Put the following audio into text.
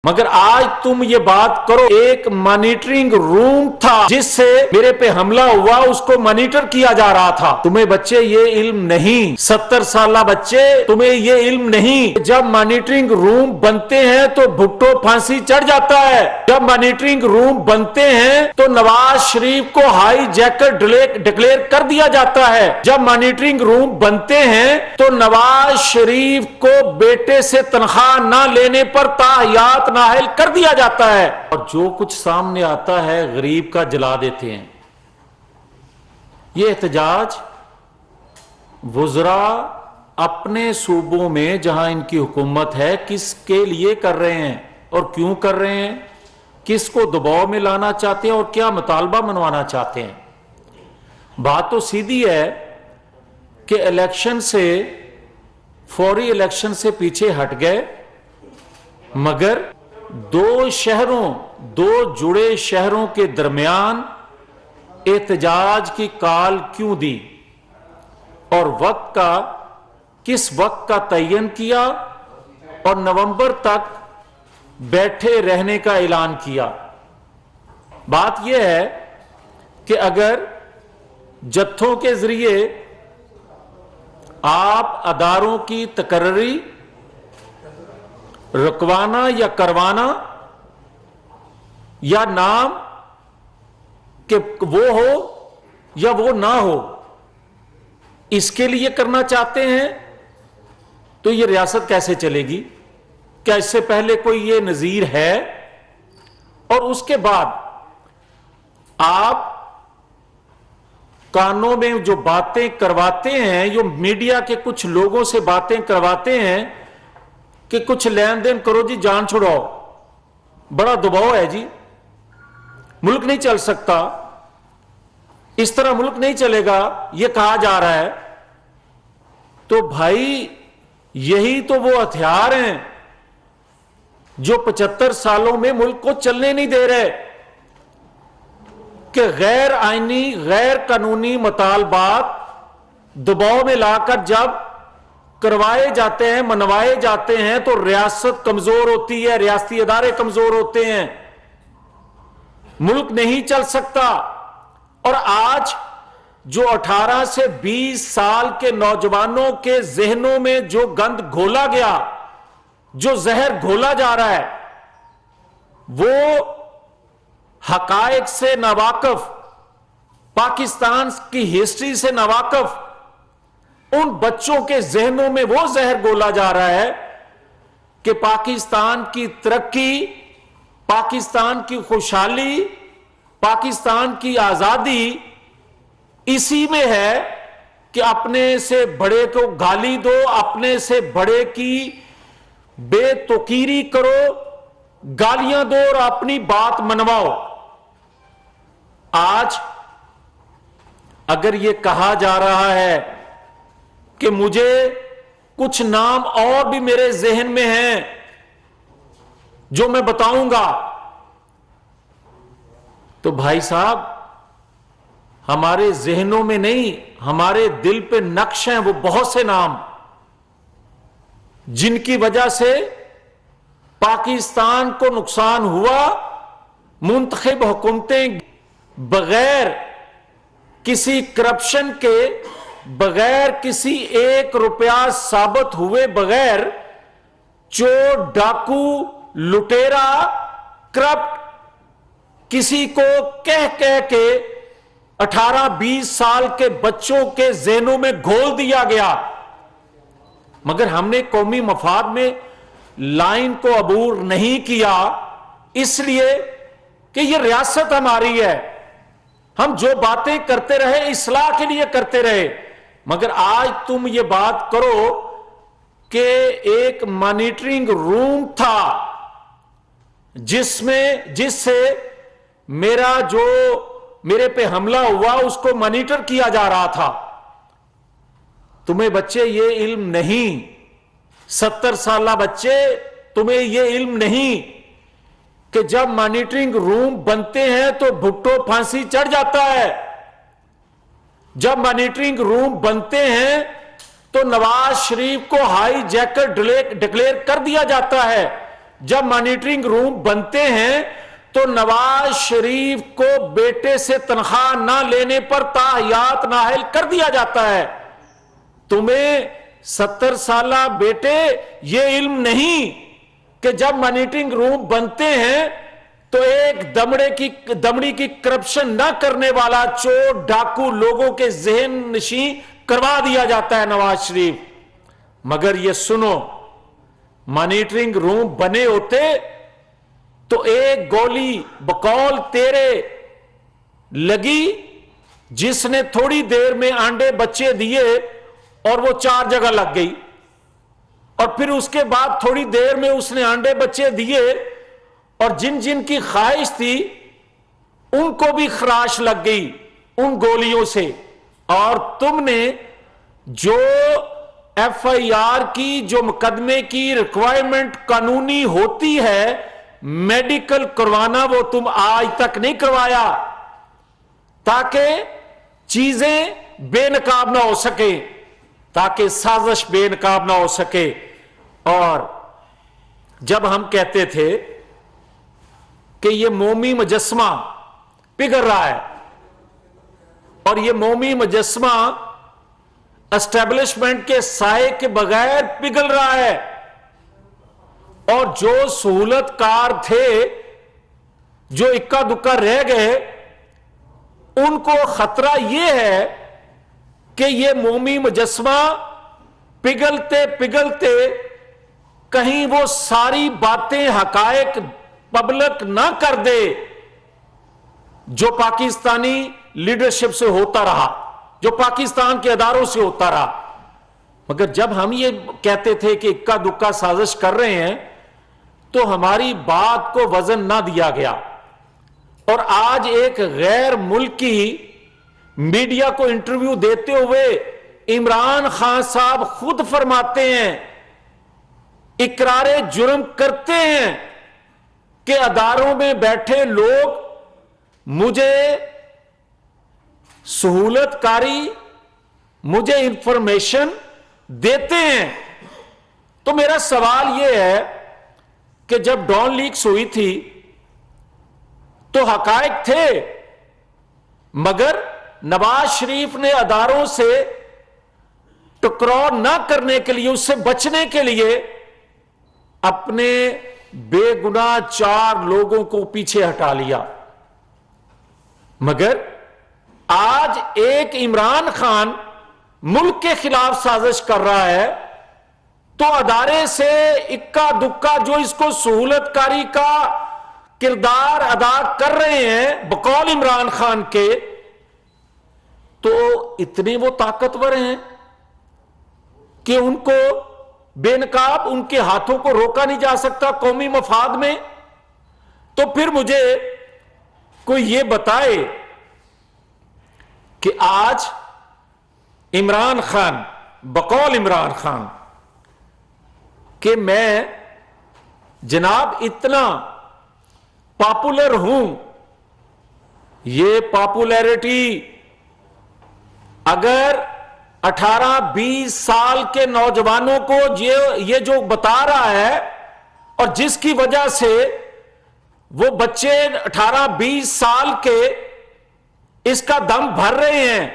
مگر آج تم یہ بات کرو، ایک مانیٹرنگ روم تھا جس سے میرے پہ حملہ ہوا، اس کو مانیٹر کیا جا رہا تھا۔ تمہیں بچے یہ علم نہیں، 70 سالہ بچے تمہیں یہ علم نہیں، جب مانیٹرنگ روم بنتے ہیں تو بھٹو پھانسی چڑھ جاتا ہے، جب مانیٹرنگ روم بنتے ہیں تو نواز شریف کو ہائی جیکٹ ڈکلیئر کر دیا جاتا ہے، جب مانیٹرنگ روم بنتے ہیں تو نواز شریف کو بیٹے سے تنخواہ نہ لینے پر تاحیات نااہل کر دیا جاتا ہے، اور جو کچھ سامنے آتا ہے غریب کا جلا دیتے ہیں۔ یہ احتجاج وزراء اپنے صوبوں میں جہاں ان کی حکومت ہے کس کے لیے کر رہے ہیں اور کیوں کر رہے ہیں، کس کو دباؤ میں لانا چاہتے ہیں اور کیا مطالبہ منوانا چاہتے ہیں۔ بات تو سیدھی ہے کہ الیکشن سے، فوری الیکشن سے پیچھے ہٹ گئے، مگر دو جڑے شہروں کے درمیان احتجاج کی کال کیوں دی اور کس وقت کا تعین کیا اور نومبر تک بیٹھے رہنے کا اعلان کیا۔ بات یہ ہے کہ اگر جتھوں کے ذریعے آپ اداروں کی تقرری رکوانا یا کروانا یا نام کہ وہ ہو یا وہ نہ ہو، اس کے لیے کرنا چاہتے ہیں تو یہ ریاست کیسے چلے گی؟ کیا اس سے پہلے کوئی یہ نظیر ہے؟ اور اس کے بعد آپ کانوں میں جو باتیں کرواتے ہیں، جو میڈیا کے کچھ لوگوں سے باتیں کرواتے ہیں کہ کچھ لین دین کرو جی، جان چھڑاؤ، بڑا دباؤ ہے جی، ملک نہیں چل سکتا، اس طرح ملک نہیں چلے گا، یہ کہا جا رہا ہے۔ تو بھائی یہی تو وہ ہتھیار ہیں جو 75 سالوں میں ملک کو چلنے نہیں دے رہے، کہ غیر آئینی، غیر قانونی مطالبات دباؤ میں لا کر جب کروائے جاتے ہیں، منوائے جاتے ہیں تو ریاست کمزور ہوتی ہے، ریاستی ادارے کمزور ہوتے ہیں، ملک نہیں چل سکتا۔ اور آج جو 18 سے 20 سال کے نوجوانوں کے ذہنوں میں جو گند گھولا گیا، جو زہر گھولا جا رہا ہے، وہ حقائق سے ناواقف، پاکستان کی ہسٹری سے ناواقف ان بچوں کے ذہنوں میں وہ زہر گھولا جا رہا ہے کہ پاکستان کی ترقی، پاکستان کی خوشحالی، پاکستان کی آزادی اسی میں ہے کہ اپنے سے بڑے کو گالی دو، اپنے سے بڑے کی بے توقیری کرو، گالیاں دو اور اپنی بات منواؤ۔ آج اگر یہ کہا جا رہا ہے کہ مجھے کچھ نام اور بھی میرے ذہن میں ہیں جو میں بتاؤں گا، تو بھائی صاحب ہمارے ذہنوں میں نہیں، ہمارے دل پہ نقش ہیں وہ بہت سے نام، جن کی وجہ سے پاکستان کو نقصان ہوا۔ منتخب حکومتیں بغیر کسی کرپشن کے، بغیر کسی 1 روپیہ ثابت ہوئے بغیر، چور، ڈاکو، لٹیرا، کرپٹ کسی کو کہہ کے 18-20 سال کے بچوں کے ذہنوں میں گھول دیا گیا، مگر ہم نے قومی مفاد میں لائن کو عبور نہیں کیا، اس لیے کہ یہ ریاست ہماری ہے، ہم جو باتیں کرتے رہے اصلاح کے لیے کرتے رہے۔ مگر آج تم یہ بات کرو کہ ایک مانیٹرنگ روم تھا جس سے میرے پہ حملہ ہوا، اس کو مانیٹر کیا جا رہا تھا۔ تمہیں بچے یہ علم نہیں، 70 سالہ بچے تمہیں یہ علم نہیں کہ جب مانیٹرنگ روم بنتے ہیں تو بھٹو پھانسی چڑھ جاتا ہے، جب مانیٹرنگ روم بنتے ہیں تو نواز شریف کو ہائی جیکٹ ڈکلیئر کر دیا جاتا ہے، جب مانیٹرنگ روم بنتے ہیں تو نواز شریف کو بیٹے سے تنخواہ نہ لینے پر تاحیات نااہل کر دیا جاتا ہے. تمہیں 70 سالہ بیٹے یہ علم نہیں کہ جب مانیٹرنگ روم بنتے ہیں تو ایک دمڑی کی کرپشن نہ کرنے والا چور ڈاکو لوگوں کے ذہن نشین کروا دیا جاتا ہے نواز شریف. مگر یہ سنو، مانیٹرنگ روم بنے ہوتے تو ایک گولی بقول تیرے لگی جس نے تھوڑی دیر میں آنڈے بچے دیے اور وہ 4 جگہ لگ گئی، اور پھر اس کے بعد تھوڑی دیر میں اس نے آنڈے بچے دیے اور جن جن کی خواہش تھی ان کو بھی خراش لگ گئی ان گولیوں سے. اور تم نے جو ایف آئی آر کی، جو مقدمے کی ریکوائرمنٹ قانونی ہوتی ہے میڈیکل کروانا، وہ تم آج تک نہیں کروایا تاکہ چیزیں بے نقاب نہ ہو سکے، تاکہ سازش بے نقاب نہ ہو سکے. اور جب ہم کہتے تھے کہ یہ مومی مجسمہ پگھل رہا ہے اور یہ مومی مجسمہ اسٹیبلشمنٹ کے سائے کے بغیر پگھل رہا ہے، اور جو سہولت کار تھے جو اکا دکا رہ گئے ان کو خطرہ یہ ہے کہ یہ مومی مجسمہ پگھلتے پگھلتے کہیں وہ ساری باتیں حقائق پبلک نہ کر دے جو پاکستانی لیڈرشپ سے ہوتا رہا، جو پاکستان کے اداروں سے ہوتا رہا. مگر جب ہم یہ کہتے تھے کہ اکا دکا سازش کر رہے ہیں تو ہماری بات کو وزن نہ دیا گیا. اور آج ایک غیر ملکی میڈیا کو انٹرویو دیتے ہوئے عمران خان صاحب خود فرماتے ہیں، اقرار جرم کرتے ہیں کہ اداروں میں بیٹھے لوگ مجھے سہولت کاری، مجھے انفارمیشن دیتے ہیں. تو میرا سوال یہ ہے کہ جب ڈان لیکس ہوئی تھی تو حقائق تھے، مگر نواز شریف نے اداروں سے ٹکراؤ نہ کرنے کے لیے، اس سے بچنے کے لیے اپنے بے گناہ 4 لوگوں کو پیچھے ہٹا لیا. مگر آج ایک عمران خان ملک کے خلاف سازش کر رہا ہے تو ادارے سے اکا دکا جو اس کو سہولت کاری کا کردار ادا کر رہے ہیں بقول عمران خان کے، تو اتنے وہ طاقتور ہیں کہ ان کو بے نقاب ان کے ہاتھوں کو روکا نہیں جا سکتا قومی مفاد میں. تو پھر مجھے کوئی یہ بتائے کہ آج عمران خان بقول عمران خان کہ میں جناب اتنا پاپولر ہوں، یہ پاپولیرٹی اگر 18-20 سال کے نوجوانوں کو یہ جو بتا رہا ہے اور جس کی وجہ سے وہ بچے 18-20 سال کے اس کا دم بھر رہے ہیں